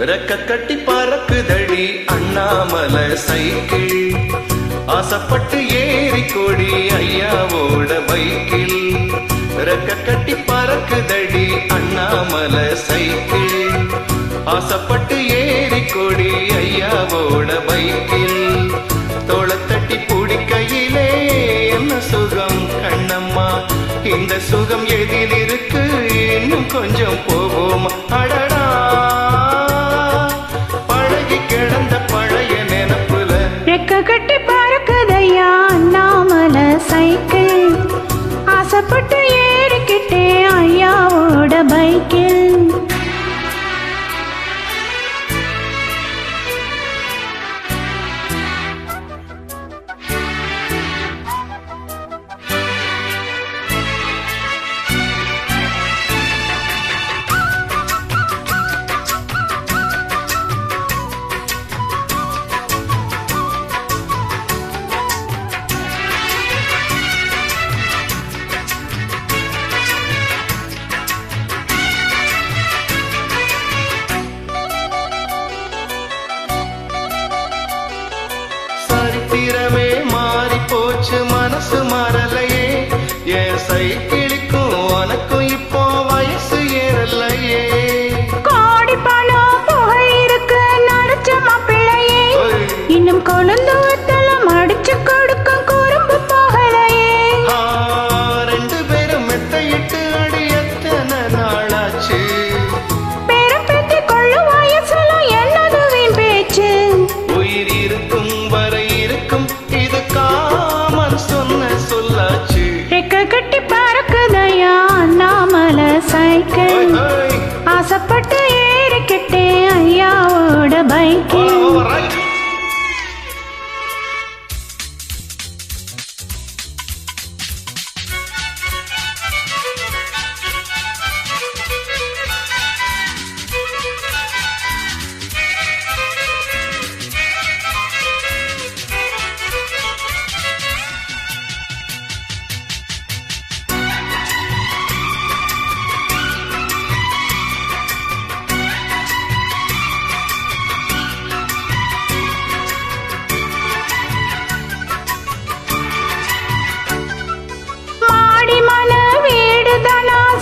ரெக்க கட்டி பறக்குதடி அண்ணாமலை சைக்கிள், ஆசைப்பட்டு ஏறி கொடி ஐயாவோட பைக்கில். ரெக்க கட்டி பறக்குதடி அண்ணாமலை சைக்கிள், ஆசைப்பட்டு ஏறி கொடி ஐயாவோட பைக்கில். தோளத்தட்டி பிடிக்கையிலே என்ன சுகம் கண்ணம்மா, இந்த சுகம் எதில் இருக்கு இன்னும் கொஞ்சம் போவோம். அடடா பழகி கிடந்த பழைய நினப்புல ரெக்க கட்டி பறக்குதையா அண்ணாமலை சைக்கிள், ஆசைப்பட்டு ஏறிக்கிட்டே ஐயாவோட பைக்கில். சரித்திரமே மாறி போச்சு மனசு மாறலையே, என் சைக்கிளுக்கும் உனக்கும் இப்போ வயசு ஏறலையே. கோடி பணம் புகை இருக்கு நடிச்ச மாப்பிள்ளையே, இன்னும் கொழுந்து வத்தலம் அடிச்சு கொடுக்கும் குறும்பு போகலையே. ரெண்டு பேரும் மெத்தையிட்டு அடி எத்தனை நாளாச்சு, பேரம் பேத்தி கொள்ளு வயசுலாம் என்னது வீண் பேச்சு. உயிர் இருக்கும் வரை இருக்கும் இது காமன் சொன்ன சொல்லாச்சு. ரெக்க கட்டி பறக்குதையா அண்ணாமலை சைக்கிள், ஆசைப்பட்டு ஏறிக்கிட்டே ஐயாவோட பைக்கில்.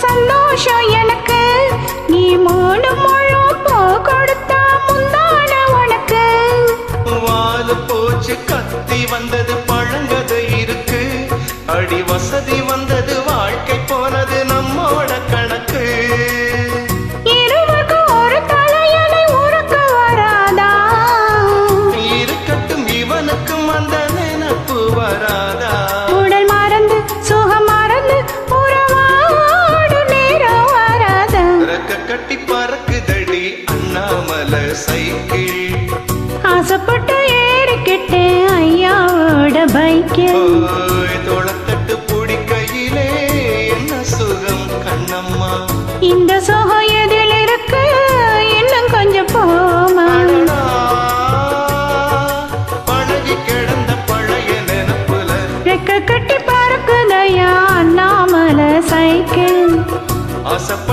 சந்தோஷம் எனக்கு, நீ மூணு முழு பூ கொடுத்தா முந்தான உனக்கு. வாலு போச்சு கத்தி வந்தது பழங்கதை இருக்கு, அடி வசதி வந்தது வாழ்க்கை போனது நம்மோட கணக்கு. இருவருக்கு ஒரு தலையணை உறக்க வராதா, இருக்கட்டும் இவனுக்கும் அந்த நினப்பு வராதா. உடல் மறந்து சுகம் மறந்து உறவாடு நேரம் வராதா. ரெக்க கட்டி பறக்குதடி அண்ணாமலை சைக்கிள், ஆசைப்பட்டு ஏறிக்கிட்டே ஐயாவோட பைக்கில். தோளத்தட்டு பிடிக்கையிலே என்ன சுகம் கண்ணம்மா, இந்த சுகம் எதில் இருக்கு இன்னும் கொஞ்சம் போமா. பழகி கிடந்த பழைய நினப்புல ரெக்க கட்டி பறக்குதையா அண்ணாமலை சைக்கிள், ஆசைப்பட்டு